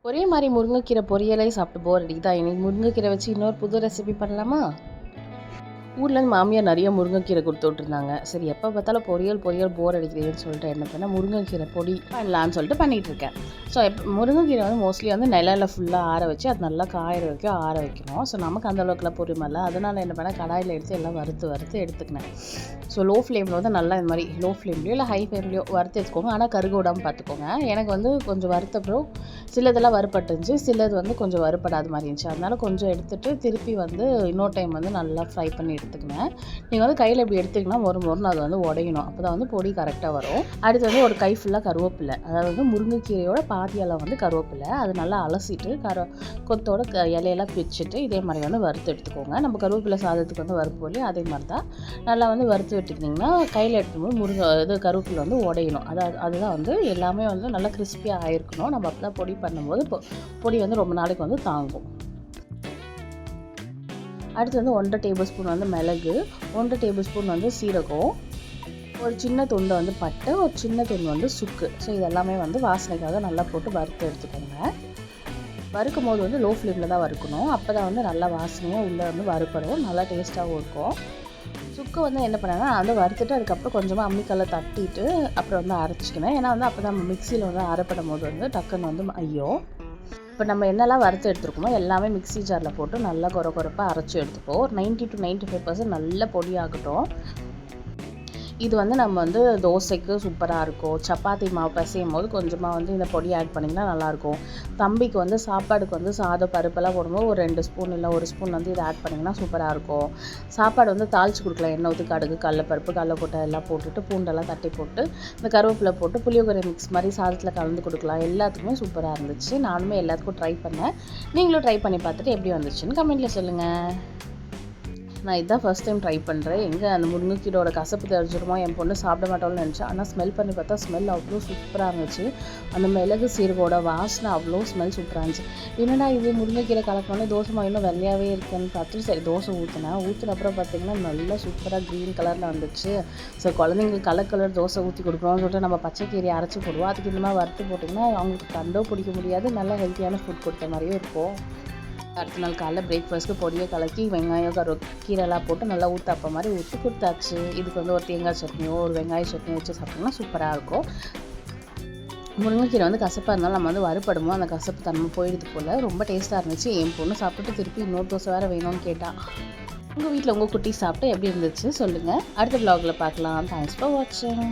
ஒரே மாரி முருங்கைக்கீரை பொரியலே சாப்பிட்டு போர் அடிக்குதா? இன்னைக்கு முருங்கைக்கீரை வச்சு இன்னொரு புது ரெசிபி பண்ணலாமா? ஊர்லேருந்து மாமியார் நிறைய முருங்கைக்கீரை கொடுத்து விட்ருந்தாங்க. சரி எப்போ பார்த்தாலும் பொரியல் போர் அடிக்கிறதுன்னு சொல்லிட்டு என்ன பண்ணேன், முருங்கைக்கீரை பொடி பண்ணலான்னு சொல்லிட்டு பண்ணிகிட்ருக்கேன். ஸோ முருங்கைக்கீரை வந்து மோஸ்ட்லி வந்து நிழலில் ஃபுல்லாக ஆற வச்சு அது நல்லா காயிற வரைக்கும் ஆற வைக்கணும். ஸோ நமக்கு அந்தளவுக்குலாம் பொறுமையில்ல, அதனால் என்ன பண்ணேன், கடாயில் எடுத்து எல்லாம் வறுத்து எடுத்துக்கினேன். ஸோ லோ ஃப்ளேமில் வந்து நல்லா இந்த மாதிரி லோ ஃப்ளேம்லேயோ இல்லை ஹை ஃப்ளேம்லேயோ வறுத்து எடுத்துக்கோங்க. ஆனால் கருக விடாமல் பார்த்துக்கோங்க. எனக்கு வந்து கொஞ்சம் வறுத்தப்பறம் சிலதெல்லாம் வறுபட்டுருந்துச்சு, சிலது வந்து கொஞ்சம் வறுபடாத மாதிரி இருந்துச்சு. அதனால் கொஞ்சம் எடுத்துகிட்டு திருப்பி வந்து இன்னொரு டைம் வந்து நல்லா ஃப்ரை பண்ணி எடுத்துக்கினேன். நீங்கள் வந்து கையில் இப்படி எடுத்துக்கினா மொறுன்னு அது வந்து உடையணும். அப்போ தான் வந்து பொடி கரெக்டாக வரும். அடுத்து வந்து ஒரு கை ஃபுல்லாக கருவேப்பிலை, அதாவது வந்து முருங்கைக்கீரையோட பாதியெல்லாம் வந்து கருவேப்பிலை, அது நல்லா அலசிட்டு கொத்தோட இலையெல்லாம் பிச்சுட்டு இதே மாதிரி வந்து வறுத்து எடுத்துக்கோங்க. நம்ம கருவேப்பிலை சாதத்துக்கு வந்து வறுப்போம் இல்லையா, அதே மாதிரி தான் நல்லா வந்து வறுத்து விட்டுக்கிட்டிங்கன்னா கையில் எடுத்துக்கும்போது கருவேப்பிலை வந்து உடையணும். அதுதான் வந்து எல்லாமே வந்து நல்லா கிறிஸ்பியாக ஆகிருக்கணும். நம்ம அப்போ தான் பொடி பண்ணும்போது பொடி வந்து ரொம்ப நாளைக்கு வந்து தாங்கும். அடுத்து வந்து 1.5 டேபிள் ஸ்பூன் வந்து மிளகு, 1.5 டேபிள் ஸ்பூன் வந்து சீரகம், ஒரு சின்ன துண்டு வந்து பட்டை, ஒரு சின்ன துண்டு வந்து சுக்கு. ஸோ இதெல்லாமே வந்து வாசனைக்காக நல்லா போட்டு வறுத்து எடுத்துக்கோங்க. வறுக்கும் போது வந்து லோ ஃப்ளேமில் தான் வறுக்கணும். அப்போ தான் வந்து நல்லா வாசனையாக உள்ளே வந்து வறுப்படும், நல்லா டேஸ்ட்டாகவும் இருக்கும். சுக்கு வந்து என்ன பண்ணேன்னா வந்து வறுத்துட்டு அதுக்கப்புறம் கொஞ்சமாக அம்மிக்கல்ல தட்டிட்டு அப்புறம் வந்து அரைச்சிக்கினேன். ஏன்னா வந்து அப்போ தான் மிக்சியில் வந்து அரைப்படும் போது வந்து டக்குன்னு வந்து ஐயோ. இப்போ நம்ம என்னெல்லாம் வறுத்து எடுத்துருக்கோமோ எல்லாமே மிக்ஸி ஜாரில் போட்டு நல்லா கொரப்பாக அரைச்சி எடுத்துப்போம். ஒரு 90 to 95% நல்ல பொடியாகட்டும். இது வந்து நம்ம வந்து தோசைக்கு சூப்பராக இருக்கும். சப்பாத்தி மாவு பிசையும் போது கொஞ்சமாக வந்து இந்த பொடி ஆட் பண்ணிங்கன்னா நல்லாயிருக்கும். தம்பிக்கு வந்து சாப்பாடுக்கு வந்து சாதம் பருப்பெல்லாம் போடும்போது ஒரு 2 ஸ்பூன் இல்லை 1 ஸ்பூன் வந்து இதை ஆட் பண்ணிங்கன்னா சூப்பராக இருக்கும். சாப்பாடு வந்து தாளித்து கொடுக்கலாம். எண்ணெய் ஊற்றி கடுகு, கடலைப்பருப்பு, கடலைக்கொட்டை எல்லாம் போட்டுட்டு பூண்டெல்லாம் தட்டி போட்டு இந்த கருவேப்பிலை போட்டு புளியோகரை மிக்ஸ் மாதிரி சாதத்தில் கலந்து கொடுக்கலாம். எல்லாத்துக்குமே சூப்பராக இருந்துச்சு. நானுமே எல்லாத்துக்கும் ட்ரை பண்ணேன். நீங்களும் ட்ரை பண்ணி பார்த்துட்டு எப்படி வந்துச்சுன்னு கமெண்ட்டில் சொல்லுங்கள். நான் இதுதான் ஃபஸ்ட் டைம் ட்ரை பண்ணுறேன். எங்கே அந்த முருங்கைக்கீரோட கசப்பு தெரிஞ்சிருமோ, என் பொண்ணு சாப்பிட மாட்டோம்னு நினச்சேன். ஆனால் ஸ்மெல் பண்ணி பார்த்தா ஸ்மெல் அவ்வளோ சூப்பராக இருந்துச்சு. அந்த மிளகு சீரகோட வாசனை அவ்வளோ ஸ்மெல் சூப்பராக இருந்துச்சு. என்னடா இது முருங்கைக்கீரை கலக்கணும்னு தோசை மாவு இன்னும் வெள்ளையாகவே இருக்குன்னு பார்த்துட்டு சரி தோசை ஊற்றின அப்புறம் பார்த்திங்கன்னா நல்லா சூப்பராக க்ரீன் கலரில் வந்துச்சு. ஸோ குழந்தைங்களுக்கு கலர் தோசை ஊற்றி கொடுக்குறோம்னு சொல்லிட்டு நம்ம பச்சைக்கீரையை அரைச்சி போடுவோம். அதுக்கு இந்த மாதிரி வறுத்து போட்டிங்கன்னா அவங்களுக்கு கண்டோ பிடிக்க முடியாது, நல்லா ஹெல்த்தியான ஃபுட் கொடுத்த மாதிரியும் இருக்கும். அடுத்த நாள் காலைல பிரேக்ஃபாஸ்ட்டு பொடியை கலக்கி வெங்காயம் கீரைலாம் போட்டு நல்லா ஊற்றப்ப மாதிரி ஊற்றி கொடுத்தாச்சு. இதுக்கு வந்து ஒரு தேங்காய் சட்னியோ ஒரு வெங்காய சட்னியோ வச்சு சாப்பிட்டோம்னா சூப்பராக இருக்கும். முருங்கைக்கீரை வந்து கசப்பாக இருந்தாலும் நம்ம வந்து வறுபடுமோ அந்த கசப்பு தன்மை போயிடுது போல். ரொம்ப டேஸ்ட்டாக இருந்துச்சு. என் பொண்ணு சாப்பிட்டுட்டு திருப்பி இன்னொரு தோசை வேறு வேணும்னு கேட்டால். உங்கள் வீட்டில் உங்கள் குட்டி சாப்பிட்டு எப்படி இருந்துச்சு சொல்லுங்கள். அடுத்த vlogல பார்க்கலாம். தேங்க்ஸ் ஃபார் வாட்சிங்.